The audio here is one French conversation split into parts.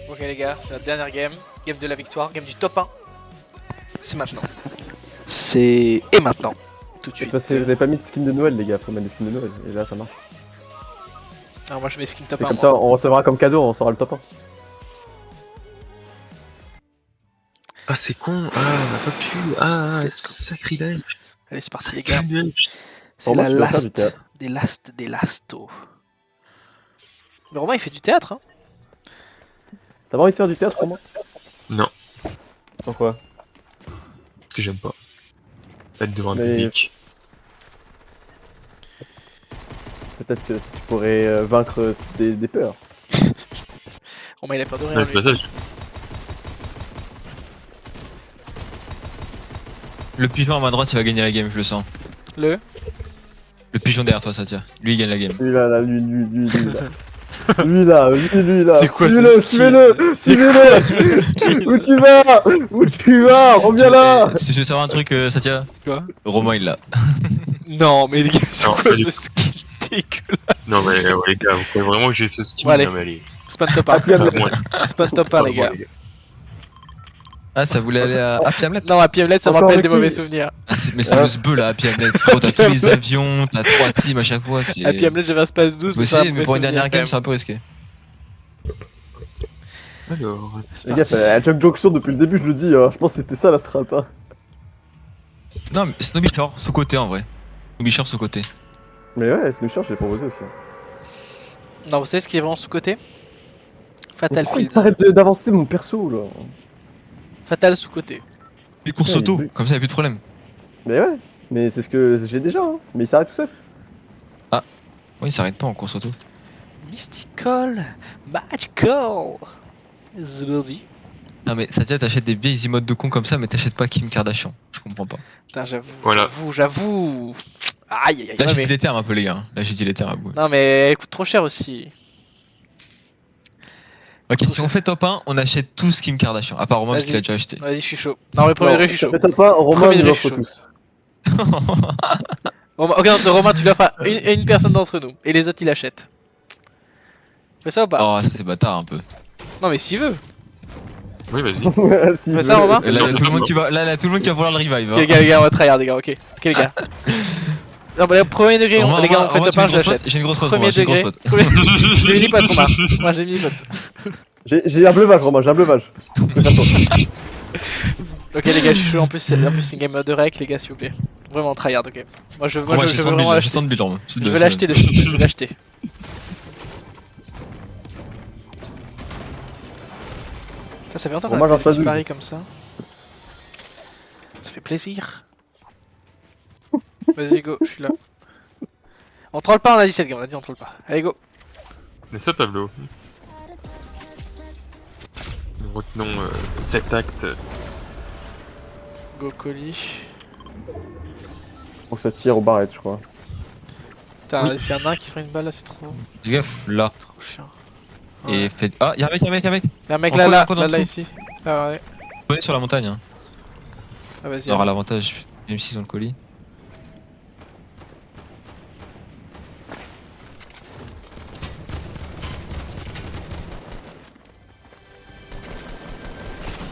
Ok les gars, c'est la dernière game. Game de la victoire, game du top 1. C'est maintenant. C'est... Et maintenant. Tout de suite. Parce que vous avez pas mis de skin de Noël, les gars. Faut mettre des skins de Noël. Et là, ça marche. Alors moi je mets skin top C'est 1 comme moi. ça, on recevra comme cadeau, on saura le top 1. Ah c'est con, ah on a pas pu, ah sacrilège. Allez c'est parti les gars. Sacrilège. C'est Romain, la tu dois faire du last théâtre. des lastos. Mais Romain il fait du théâtre hein. T'as pas envie de faire du théâtre, Romain? Non, Pourquoi? parce que j'aime pas. Être devant un Mais- public. Peut-être que tu pourrais vaincre des peurs. Romain il a peur de rien. Non, c'est lui. pas ça. Le pigeon à ma droite, il va gagner la game, je le sens. Le Le pigeon derrière toi, Satya. Lui, il gagne la game. Lui là, lui là. Lui là, lui là. C'est quoi ce Suivez-le, skin? suivez-le, C'est quoi suivez-le. ce skin? Où tu vas? Où tu vas? Reviens là. Si tu veux savoir un truc, Satya, Quoi? Romain, il l'a. Non mais les gars c'est Non, quoi pas ce du skin dégueulasse? Non mais les gars, vous croyez vraiment que j'ai ce skin? Bon, allez. Non mais allez. C'est pas le top Ah, 1. Pas moi, C'est pas le top 1 pas les moi, gars. Ah, ça voulait aller à Happy Hamlet? Non Happy Hamlet ça me Encore rappelle des qui? mauvais souvenirs. Ah, mais c'est le sbeu là, Happy Hamlet. Frérot, t'as tous les avions, t'as 3 teams à chaque fois. C'est Happy Hamlet j'avais un space 12 mais ça possible, mais pour une dernière game, c'est un peu risqué. Alors, Les gars, c'est un Junk Junction depuis le début, je le dis. Je pense que c'était ça la strat. Hein. Non, mais Snowby Shore, sous-côté en vrai. Snowby Shore, sous-côté. Mais ouais, c'est une charge, je l'ai proposé aussi. Non vous savez ce qui est vraiment sous-côté? Fatal Pourquoi il Fields. s'arrête d'avancer mon perso là? Fatal sous-côté. Les courses Ouais, auto, il est- comme ça, y'a plus de problème. Mais ouais, mais c'est ce que j'ai déjà. Hein. Mais il s'arrête tout seul. Ouais, il s'arrête pas en course auto. Mystical, magical. Zbuldy. Non, mais Satya, t'achètes des vieilles emotes de con comme ça, mais t'achètes pas Kim Kardashian. Je comprends pas. Putain, j'avoue, Voilà. j'avoue. Aïe aïe aïe. Là, ouais, j'ai mais- dit les termes un peu, les gars. Là, j'ai dit les termes à bout. Non mais elle coûte trop cher aussi. Ok, si on fait top 1, on achète tous Kim Kardashian. À part Romain, parce Vas-y. qu'il a déjà acheté. Vas-y, je suis chaud. Non mais premier Non, degré, je suis chaud. Faites pas, Romain Premier nous degré, je offre suis tous. Regarde, Romain, tu l'offres à une personne d'entre nous. Et les autres, il achète. Fais ça ou pas? Oh, ça c'est bâtard un peu. Non mais s'il veut. oui vas-y. S'il Fais ça, veut. Romain? Et là, y a tout le monde qui va, là, tout le monde qui va vouloir le revive. Ok, les gars, on va tryhard, les gars, ok. Ok, les gars. Non, bah, premier degré, Romain, les gars, on Romain, fait Romain, top 1, je tu veux une grosse l'achète. pote? J'ai une grosse pote, Premier Romain, j'ai une grosse degré. pote. J'ai mis pote, Romain. Moi, j'ai mis pote. J'ai un bleuvage, Romain, j'ai un bleuvage. Ok, les gars, je suis chaud. En plus, c'est une game de rec, les gars, s'il vous plaît. Vraiment tryhard, ok. Moi, je veux vraiment J'ai l'acheter. 100 000 Romain. Je vais l'acheter, le skin, je vais l'acheter. Ça fait longtemps qu'on Bon, moi, a j'en fait fais des petits deux. paris comme ça. Ça fait plaisir. Vas-y, go, je suis là. On troll pas, on a 17 gars, on a dit on troll pas. Allez, go. N'est-ce pas Pablo? Nous retenons cet acte. Go, colis. Faut que ça tire aux barrettes, je crois. Putain, s'il y en a un qui se prend une balle là, c'est trop Fais gaffe, là. chiant. Et Ouais. fait. Ah, y'a un mec, y'a un mec. Y'a un mec On là, colle, là, on colle en là, dessous. ici. Ah, ouais. On est sur la montagne. Hein. Ah, vas-y. On aura allez. l'avantage, même s'ils ont le colis.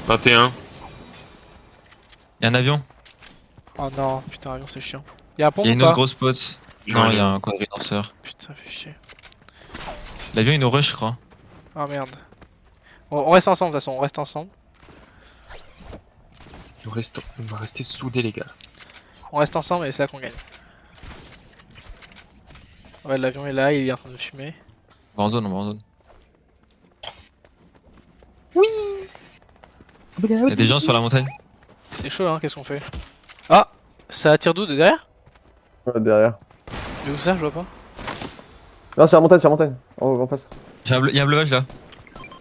« 21. Y'a un avion. Oh non, putain, avion, c'est chiant. Y'a un pont Y'a ou une autre pas? grosse pote. Non, y'a un quadrilanceur. Putain, fait chier. L'avion il nous rush, je crois. Ah merde. On reste ensemble, de toute façon, on reste ensemble. On va rester soudés les gars. On reste ensemble et c'est là qu'on gagne. Ouais, l'avion est là, il est en train de fumer. On va en zone, on va en zone. Y'a des gens sur la montagne. C'est chaud, hein, qu'est-ce qu'on fait? Ah! Ça attire d'où? De derrière? Ouais, derrière. De où ça? Je vois pas. Non, c'est la montagne, en face. Y'a un bleuvage là.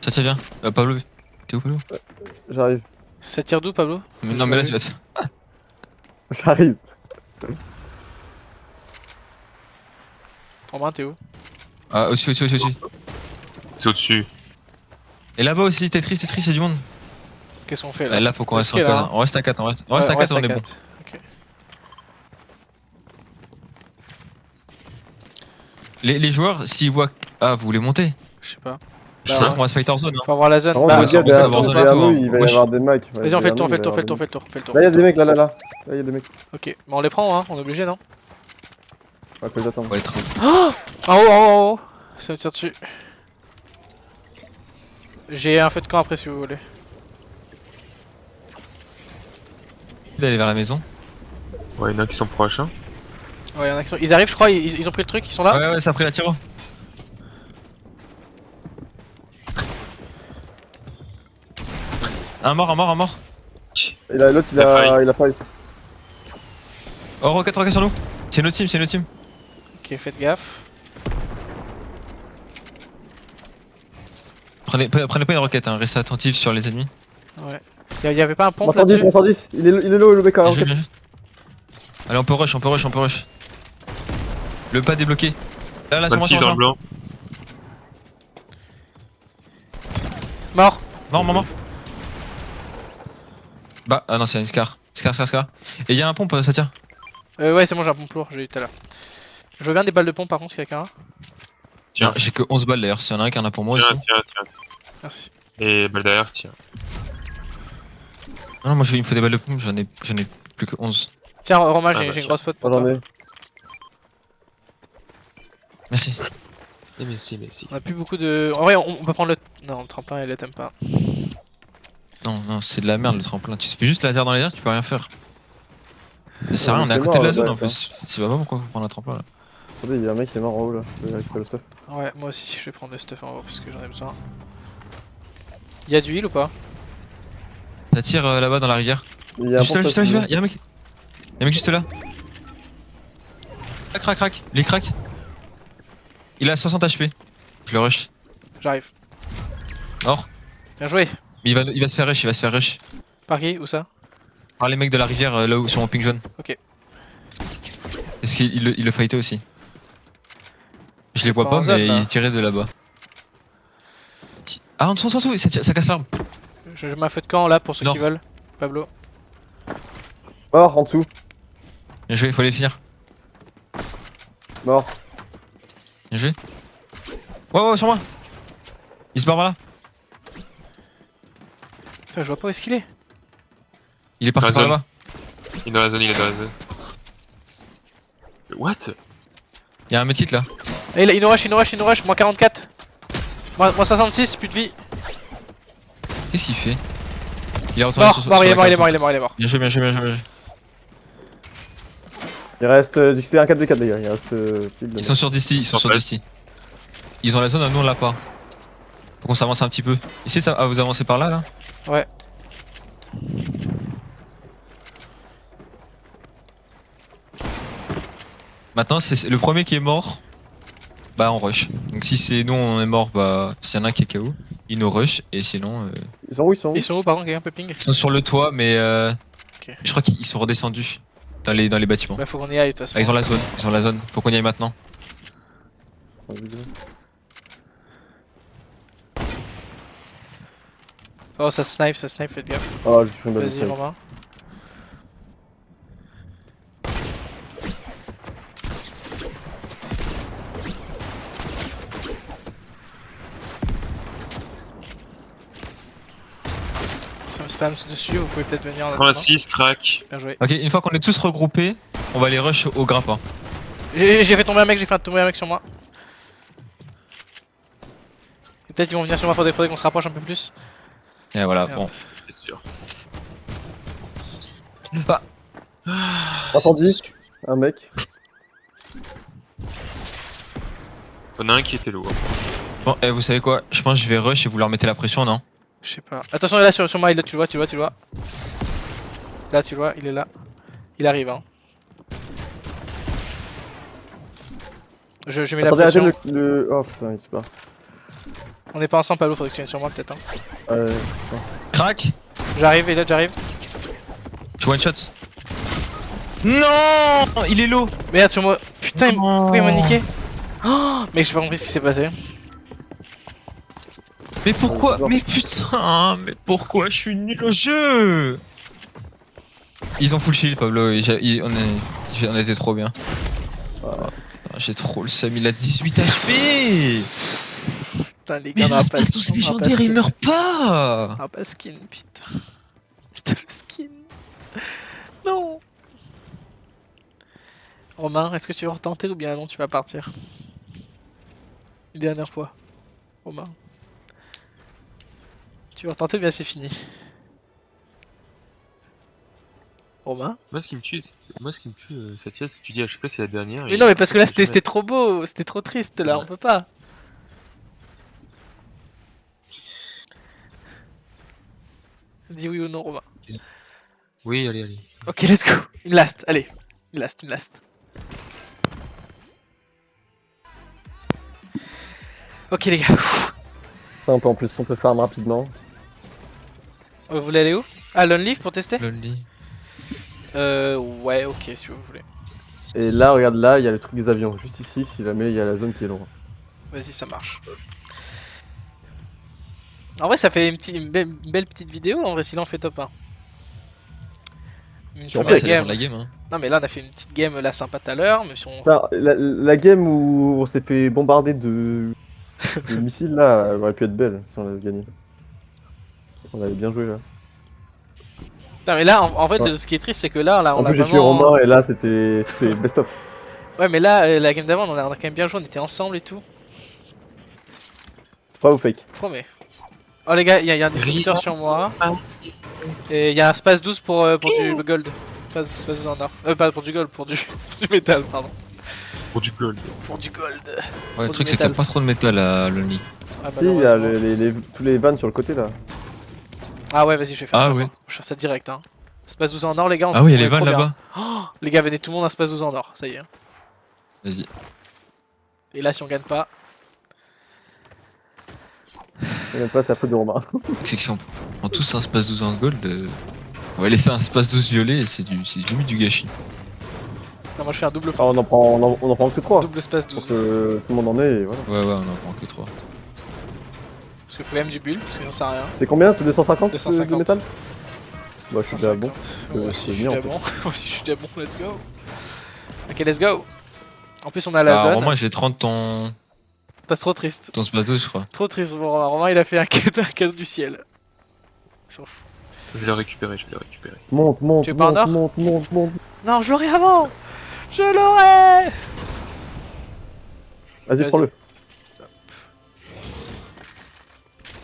Ça tient bien. Pablo, t'es où Pablo? J'arrive. Ça tire d'où, Pablo? Mais non, mais là tu vas. J'arrive. Romain, t'es où? Ah, aussi. C'est au-dessus. Et là-bas aussi, Tetris, y'a du monde. Qu'est-ce qu'on fait là? Là, faut qu'on reste Est-ce qu'il y a en là, on reste à 4, on reste Ouais, à 4 on est bon. quatre. Ok. Les joueurs, s'ils voient. Ah, vous voulez monter? Je sais pas. Je Bah, sais ouais. qu'on va se fight hors zone. Hein. Faut avoir la zone. Par contre, Bah, le c'est gars bon, derrière ça va en zone derrière à tout, nous, hein. il va y Wesh. avoir des mecs. Vas-y, on fait le tour, on fait le tour, on fait le tour, on fait le tour, on fait le tour. Là, il y a des mecs, là. Là, il y a des mecs. Ok, mais on les prend, hein, on est obligé, non? À quoi j'attends. On va être. En haut, en haut. Ça me tire dessus. J'ai un feu de camp après si vous voulez. D'aller vers la maison. Ouais, il y en a qui sont proches. Hein. Ouais, y'en a qui sont... Ils arrivent, je crois, ils ont pris le truc, ils sont là. Ouais, ça a pris la tiro. Un mort, un mort, un mort. Et là, l'autre, il La faille. a. Il a faille. Oh, roquette sur nous. C'est notre team, c'est notre team. Ok, faites gaffe. Prenez pas une roquette, hein. Restez attentifs sur les ennemis. Ouais. Y'avait pas un pompe 110, là-dessus? 110. Il est low, le mec. Bien joué, bien joué. Allez, on peut rush. Le pas débloqué. Là, sur moi, 26 sur dans moi. le blanc. Mort. Mort. Bah, ah non, c'est un Scar. Scar. Et y'a un pompe, ça tire. Ouais, c'est bon, j'ai un pompe lourd, j'ai eu tout à l'heure. Je veux bien des balles de pompe par contre, si quelqu'un a. Tiens. Non, j'ai que 11 balles d'ailleurs. S'il y en a un qui en a pour moi aussi. Tiens. Merci. Et balle derrière, tiens. Non, moi il me faut des balles de pompe, j'en ai plus que 11. Tiens, Romain, Ah, j'ai bah, une tiens. grosse pote pour J'en toi. ai. Merci. Mais si. On a plus beaucoup de. En vrai, on peut prendre le. Non, le tremplin, il le t'aime pas. Non, c'est de la merde le tremplin. Tu te fais juste la terre dans les airs, tu peux rien faire. Ça sert à rien, on est à c'est côté de la mort, zone ouais, en plus. Tu vois pas pourquoi faut prendre un tremplin là. Attendez, il y a un mec qui est mort en haut là. Je vais récupérer le stuff. Ouais, moi aussi, je vais prendre le stuff en haut parce que j'en ai besoin. Y'a du heal ou pas? Ça tire là-bas dans la rivière. Il y a un Juste là, pompe juste là, stationné. y'a un mec. Y'a un mec juste là. Crac. Les cracks. Il a 60 HP. Je le rush. J'arrive. Or. Bien joué. Mais il va se faire rush. Par qui? Où ça? Par les mecs de la rivière là où sur mon ping jaune. Ok. Est-ce qu'il le fightait aussi? Je les vois Pas pas, en zone, mais là. ils tiraient de là-bas. Ah, en dessous, ça casse l'arme. Je mets un feu de camp là pour ceux Non. qui veulent. Pablo. Mort en dessous. Bien joué, faut les finir. Mort. Bien joué. Ouais, sur moi. Il se barre là. Ça, je vois pas où est-ce qu'il est. Il est parti Dans par la là-bas. Il est dans la zone. What? Il y a un medkit là. Et il nous rush, moins 44. Moins 66, plus de vie. Qu'est-ce qu'il fait? Il est retourné Mort, sur mort, sur il est la mort, il est case, mort, en il est fait. mort, il est mort. Bien joué. Il reste. C'est un 4v4 les gars. Il reste. Pile de Ils sont sur Dusty, Ils ont la zone, nous on l'a pas. Faut qu'on s'avance un petit peu. Essayez à vous avancer par là. Ouais. Maintenant, c'est le premier qui est mort. Bah on rush. Donc si c'est nous on est mort, bah s'il y en a un qui est KO, il nous rush et sinon Ils sont où? Ils sont où? Ils sont où par contre? Quelqu'un peut ping? ils sont sur le toit mais Ok. je crois qu'ils sont redescendus dans les bâtiments. Bah faut qu'on y aille de toute façon. Ah, ils ont la zone, faut qu'on y aille maintenant. Oh ça snipe, faites gaffe. Ah, je suis une balle de Vas-y snipe. Romain. Ça me spam dessus, vous pouvez peut-être venir en attendant. 86, crack. Bien joué. Ok, une fois qu'on est tous regroupés, on va aller rush au grappin. J'ai fait tomber un mec, sur moi. Et peut-être ils vont venir sur moi, faudrait qu'on se rapproche un peu plus. Et voilà, Merde. bon. C'est sûr. Bah, 310. Un mec. T'en as un qui était lourd. bon, vous savez quoi? Je pense que je vais rush et vous leur mettez la pression, non? Je sais pas. Attention, il est là sur moi, tu le vois. Là, tu le vois, il est là. Il arrive, hein. Je mets la Attendez, pression. arrêtez le. Oh putain, il se part. On est pas ensemble, Pablo, faudrait que tu viennes sur moi peut-être. Hein. Crac! J'arrive, Elliot, j'arrive. Je one shot. Non! Il est low! Merde, sur moi. Putain, pourquoi il m'a niqué? Oh, mec, j'ai pas compris ce qui s'est passé. Mais pourquoi? Mais putain! Mais pourquoi je suis nul au jeu? Ils ont full shield, Pablo. On était trop bien. Ouais. J'ai trop le seum, il a 18 HP! Putain, les Mais gars, on le aura pas space 12 légendaire, il meurt pas. On aura pas skin, putain. C'était le skin. Non. Romain, est-ce que tu veux retenter ou bien non, tu vas partir? Une dernière fois. Romain. Tu veux retenter ou bien c'est fini? Romain? Moi, ce qui me tue, Satya, c'est que tu dis à chaque fois c'est la dernière. Mais et non, mais parce que là c'est jamais- c'était trop beau, c'était trop triste là, Ouais. on peut pas. Dis oui ou non, Romain. Oui, allez, allez. Ok, let's go. Une last, allez. Une last. Ok les gars. Simple en plus, on peut farm rapidement. Vous voulez aller où? Ah, Lonely pour tester? Lonely. Ouais, ok, si vous voulez. Et là, regarde là, il y a le truc des avions. Juste ici, si jamais il y a la zone qui est loin. Vas-y, ça marche. En vrai, ça fait une belle petite vidéo. En vrai, si là on fait top 1. Une Si on première fait, Ça dépend game. de la game, hein. Non, mais là on a fait une petite game là sympa tout à l'heure. Mais si on. Enfin, la game où on s'est fait bombarder de missiles là, elle aurait pu être belle si on avait gagné. On avait bien joué là. Non, mais là en fait, Ouais. ce qui est triste, c'est que là on En a plus, j'ai tué vraiment. Romain et là, c'était best of. Ouais, mais là, la game d'avant, on a quand même bien joué. On était ensemble et tout. Pas ou fake. Promets. Oh les gars, il y a un distributeur sur moi. Et il y a un space 12 pour du gold. Space 12 en or. Pas pour du gold, pour du métal, pardon. Pour du gold. Pour du gold. Ouais, Pour le du truc c'est qu'il y a métal. pas trop de métal à Lonely. Ah, Si, il y a malheureusement. tous les vannes sur le côté là. Ah ouais, vas-y, je vais faire Ah ça. ouais. moi. Je vais faire ça direct. Hein. Space 12 en or, les gars. Ah oui, il y a on les est trop vannes bien. là-bas. Oh, les gars, venez tout le monde à Space 12 en or. Ça y est. Hein. Vas-y. Et là, si on gagne pas. Et même pas, c'est la faute de Romain. C'est que si on prend tous un space 12 en gold, on va laisser un space 12 violet et c'est limite du gâchis. Non, moi je fais un double, Ah, on en prend que 3. double space Pour 12. que tout le monde en ait, et voilà. Ouais, on en prend que 3. Parce qu'il faut quand même du bulle, parce que j'en sais rien. C'est combien? C'est 250 250. de métal? Bah, c'est déjà bon. 150. Moi aussi, c'est je suis bien, déjà en bon. Moi aussi, je suis déjà bon. Let's go. Ok, let's go. En plus, on a la Ah, zone. Romain, j'ai 30 T'as trop triste. ton space 12, je crois. Trop triste pour Romain. Romain, il a fait un cadeau du ciel. Il s'en fout. Je vais le récupérer, je vais le récupérer. Monte, Tu veux pas un or monte. Non, je l'aurai avant. Je l'aurai. Vas-y, Vas-y. prends-le.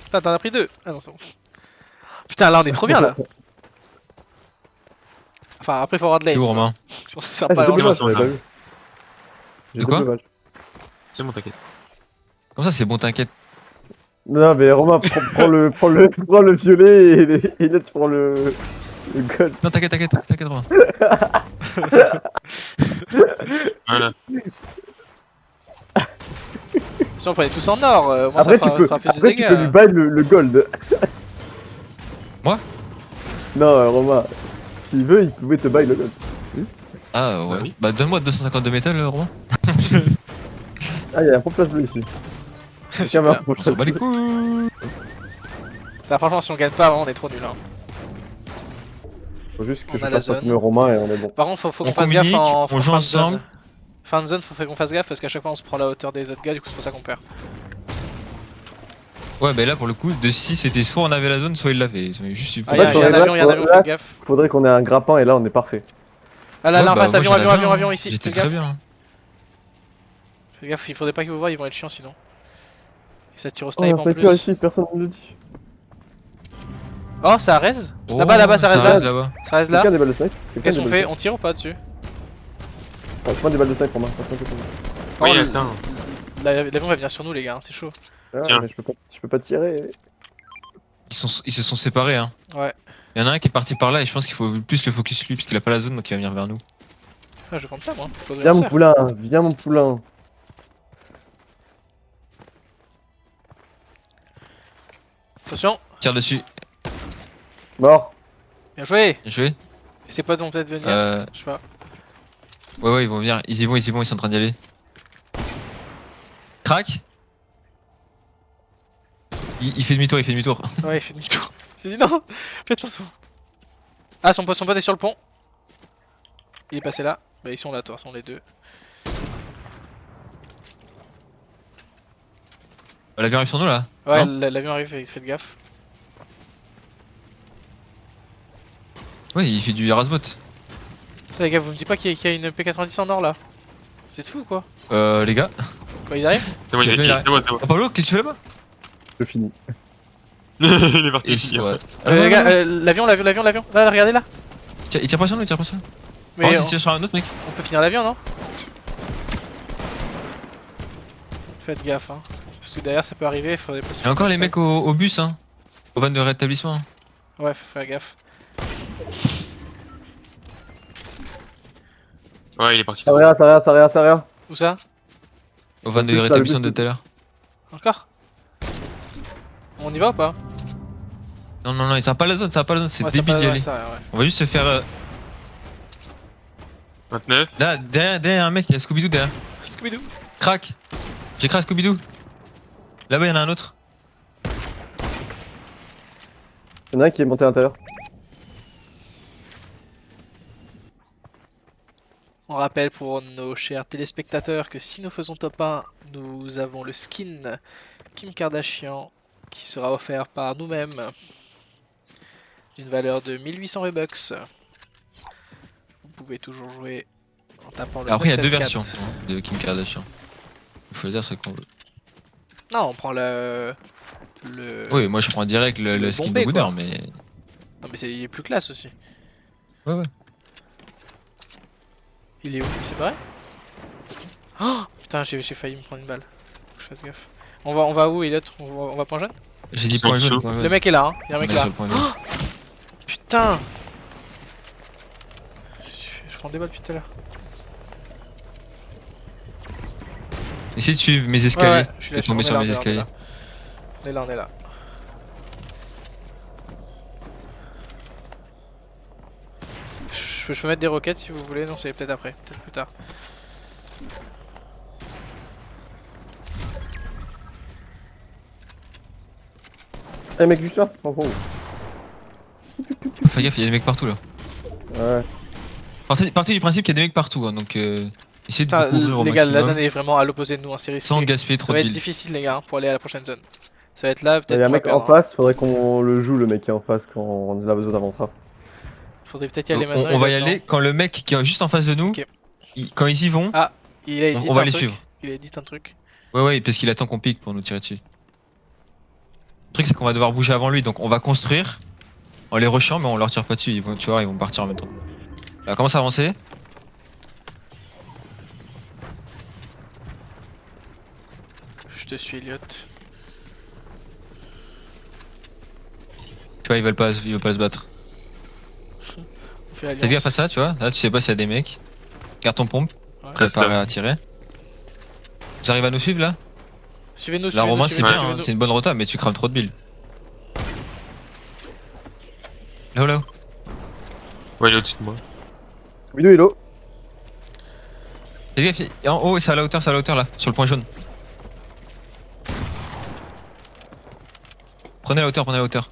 Putain, t'en as pris deux. Ah non, c'est bon. Putain, là, on est trop bien là. Enfin, après, faut avoir de C'est lane. où, Romain? Ça sert Ah, pas à j'ai double grand-chose. badge, j'avais pas vu. J'ai De quoi double badge. C'est bon, t'inquiète. Comme ça, c'est bon, t'inquiète. Non, mais Romain, prends le violet et là, tu prends le gold. Non, t'inquiète, Romain. Voilà. Si on prenait tous en or, moi Après, ça fera plus de après, tu dégâts. peux lui bail le gold. Moi? Non, Romain, s'il veut, il pouvait te bail le gold. Ah, ouais. Bah oui. Bah, donne-moi 250 de métal, Romain. Ah, il y a un flash bleu ici. Tiens, Super. On s'en bat les couilles. Bah, franchement, si on gagne pas, vraiment, on est trop nul. Hein. Faut juste que On je a la fasse un zone. Romain et on est bon. Par contre, faut On qu'on fasse gaffe communique, en on joue fin de zone. ensemble. Fin de zone, faut qu'on fasse gaffe parce qu'à chaque fois on se prend la hauteur des autres gars, du coup c'est pour ça qu'on perd. Ouais, bah là, pour le coup, de 6, c'était soit on avait la zone, soit il l'avait. Ils ont juste eu Ah, y'a Ouais, un avion, là, fais gaffe. Faudrait qu'on ait un grappin et là, on est parfait. Ah là, Ouais, là, en bah, face, moi, avion, j'en avais un, avion, hein. ici. J'étais Fais très gaffe. bien. Hein. Fais gaffe, il faudrait pas qu'ils vous voient, ils vont être chiants sinon. Et ça tire au Oh, il y a snipe un en sniper plus. ici, personne ne le dit. Oh, ça raise Oh, Là-bas, ça reste là. là-bas. Ça reste là. Quelqu'un a des balles de snipe? Qu'est-ce qu'on fait? On tire ou pas dessus? Passe-moi des balles de snipe, Romain. Passe-moi des balles de snipe. Oh, Oui, le- attends. L'avion va venir sur nous, les gars, hein, c'est chaud. Ah, Tiens. mais je peux pas tirer. Ils se sont séparés, hein. Ouais. Il y en a un qui est parti par là et je pense qu'il faut plus le focus lui parce qu'il a pas la zone donc il va venir vers nous. Ah, je vais prendre ça, moi. Faut Viens, mon faire. poulain, viens, mon poulain. Attention, Tire dessus. Mort. bien joué. Bien joué. Et ses potes vont peut-être venir. Je sais pas. Ouais, ils vont venir. Ils y vont, ils sont en train d'y aller. Crac. Il fait demi-tour, Ouais, il fait demi-tour. Il s'est dit non, fais attention. Ah, son pote est sur le pont. Il est passé là. Bah, ils sont là, toi, sont les deux. L'avion arrive sur nous là. Ouais, Non l'avion arrive, faites gaffe. Ouais, il fait du Erasmus. Putain, les gars, vous me dites pas qu'il y a une P90 en or là? C'est fou quoi. Les gars. Quand il arrive? C'est bon, il Le est gars, c'est bon, c'est bon. Oh, Pablo, qu'est-ce que tu fais là-bas? Je finis. Il est parti. Ici, ouais. Les gars, l'avion. Là, regardez là. Tiens, il tire pas sur nous, il tire pas sur nous. Mais Oh, il tire sur un autre mec. on peut finir l'avion, non? Faites gaffe, hein. Parce que derrière ça peut arriver, faudrait pas se Il y a encore les faire mecs au bus, hein. Au van de rétablissement. ça. Ouais, faut faire gaffe. Ouais, il est parti. Ça rien. Où ça? Au van Le de bus, là, rétablissement le de bus. tout à l'heure. Encore? On y va ou pas? Non, non, non, ça a pas la zone, c'est Ouais, ça débile passe- d'y ouais, aller. ça, ouais. On va juste se faire. 29. Là, derrière un mec, il y a Scooby-Doo derrière. Scooby-Doo. Crac. J'ai craqué Scooby-Doo. Là-bas, il y en a un autre. Il y en a un qui est monté à l'intérieur. On rappelle pour nos chers téléspectateurs que si nous faisons top 1, nous avons le skin Kim Kardashian qui sera offert par nous-mêmes d'une valeur de 1800 V-Bucks. Vous pouvez toujours jouer en tapant le Après, il y a deux 974. versions de Kim Kardashian. Faut choisir ce qu'on veut. Non, on prend le... Oui, moi je prends direct Le le skin bombé, de Boudin, quoi. mais. Non mais il est plus classe aussi. Ouais, ouais. Il est où? C'est vrai? Oh putain, j'ai failli me prendre une balle. Faut que je fasse gaffe. On va où, Elliot? On va point jaune? J'ai dit Sur point le jaune, saut. point jaune. Le mec est là, hein. Y'a un On mec est là. sur le point jaune. Putain! Je prends des balles depuis tout à l'heure. Essayez de suivre mes Ouais, escaliers. ouais, je suis Je vais tomber on est sur là, mes on est là, escaliers. On est là, on est là. Je peux mettre des roquettes si vous voulez, non c'est peut-être après, peut-être plus tard. Eh mec, juste là. Oh, oh. Fais gaffe, il y a des mecs partout là. Ouais. Partez du principe qu'il y a des mecs partout, hein, donc essayez de Putain, vous couvrir au les gars, la maximum zone est vraiment à l'opposé de nous, hein, c'est risqué. sans gaspiller Ça trop va de être billes. difficile les gars hein, pour aller à la prochaine zone. Ça va être là, Il peut-être y a un qu'on va mec en perdre. Hein. face, faudrait qu'on le joue le mec qui est en face quand on a besoin d'avancera. Faudrait peut-être y aller Donc, maintenant. on va y Elliot, aller non quand le mec qui est juste en face de nous, Ok. quand ils y vont, Ah, il a dit on va un les truc. suivre. Il a dit un truc. Ouais, ouais, parce qu'il attend qu'on pique pour nous tirer dessus. Le truc, c'est qu'on va devoir bouger avant lui, donc on va construire en les rushant, mais on leur tire pas dessus. Ils vont, tu vois, ils vont partir en même temps. Là, commence à avancer. Je te suis Elliot. Tu vois, ils veulent pas se battre. On fait Fais gaffe à alliance. ça, tu vois. Là, tu sais pas s'il y a des mecs. Garde ton pompe, Ouais. préparé à tirer. Vous arrivez à nous suivre là? Suivez-nous, Là, suivez-nous, Romain, c'est suivez-nous, bien, hein, suivez-nous. c'est une bonne rota, mais tu crames trop de billes. Là-haut, là-haut. Ouais, il est au-dessus de moi. Vidéo, hello. Fais gaffe, et en haut, c'est à la hauteur là, sur le point jaune. Prenez la hauteur, prenez la hauteur.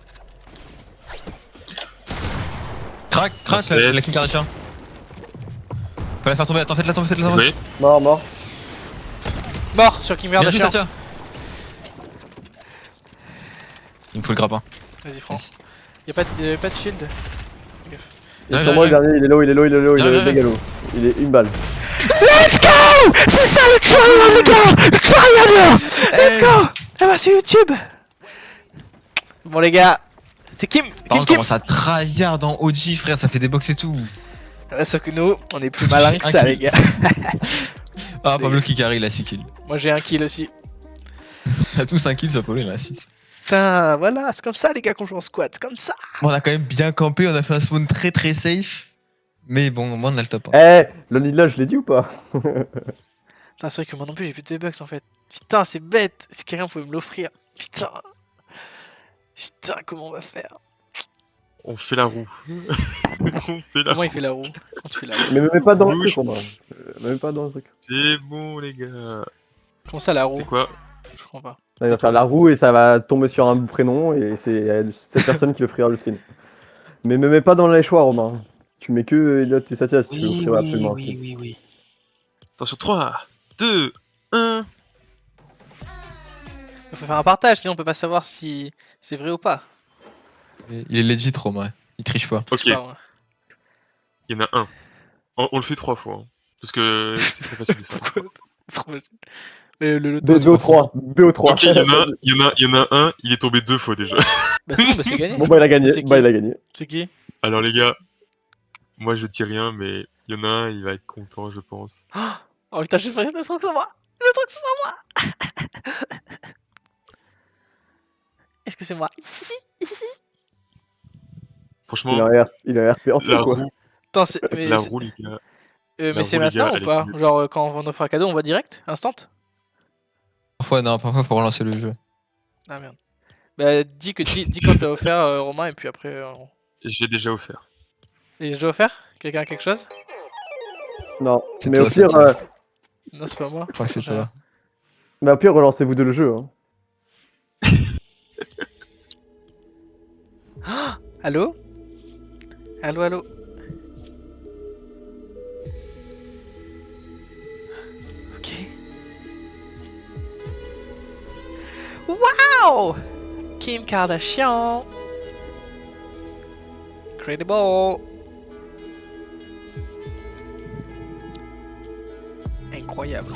Crac, Merci. la Kim Kardashian. Faut la faire tomber, attends, faites-la tomber. Oui. Mort. Mort sur Kim Bien juste Kardashian. ça, tiens. Il me faut le grappin. Vas-y, prends. Yes. Y'a pas de shield. Et Ouais, sur moi, ouais, le dernier, il est low, il Ouais, est ouais. méga low. Il est une balle. C'est ça le tryhard les gars. Le tryhard. Let's go. Elle va sur YouTube. Bon les gars, c'est Kim. Par Kim contre, Kim. comment ça tryhard dans OG, frère, ça fait des box et tout. Sauf que nous, on est plus malin que ça Un les gars. Ah, Pablo qui carry, il a 6 kills. Moi j'ai un kill aussi. On a tous 5 kills, ça Pablo, il en a 6. Putain, voilà, c'est comme ça les gars qu'on joue en squat, c'est comme ça. Bon, on a quand même bien campé, on a fait un spawn très très safe. Mais bon, au moins on a le top. Hein. Eh, Lonely là, je l'ai dit ou pas? Putain, c'est vrai que moi non plus j'ai plus de V-Bucks en fait. Putain, c'est bête. Si quelqu'un pouvait me l'offrir. Putain. Putain, comment on va faire? On fait la roue. On fait la Comment roue. il fait la roue? Comment tu fais la roue? Mais me mets pas dans le Rouge. truc, Romain. Me mets pas dans le truc. C'est bon, les gars. Comment ça la roue? C'est quoi? Je comprends pas. Là, il va faire la roue et ça va tomber sur un prénom et c'est cette personne qui le offrira le skin. Mais me mets pas dans les choix, Romain. Tu mets que Elliot et Satya si tu veux offrir absolument un skin. oui. Attention, 3, 2, 1. Il faut faire un partage, sinon on peut pas savoir si c'est vrai ou pas. Il est legit, Romain. Il triche pas. Je Ok, sais pas, moi. il y en a un. On le fait 3 fois. Hein, parce que c'est très facile de faire. Pourquoi C'est trop facile. Mais le loto. BO3, BO3. Ok, il y en a un, il est tombé 2 fois déjà. Bah c'est bon, bah c'est gagné. Bon bah il a gagné, C'est qui il a gagné. C'est qui? Alors les gars, moi je dis rien, mais il y en a un, il va être content, je pense. Oh putain, j'ai fait rien, je sens que c'est moi. Je sens que c'est moi. Est-ce que c'est moi? Franchement, Il a RP en fait la quoi. roue, Attends, mais la c'est roue, les gars. mais c'est roue, les gars, maintenant ou elle est pas? tombée. Genre quand on offre un cadeau, on voit direct? Instant? Parfois, non, parfois, faut relancer le jeu. Ah merde. Bah dis quand t'as offert Romain et puis après J'ai déjà offert. Et je dois offert? Quelqu'un a quelque chose? Non, C'est mais toi, au pire, Satya. Non, c'est pas moi. Je crois que c'est J'ai rien. toi. mais au pire relancez-vous de le jeu. Hein. Allô? Allô, allô? Ok. Wow! Kim Kardashian! Incredible! Incroyable.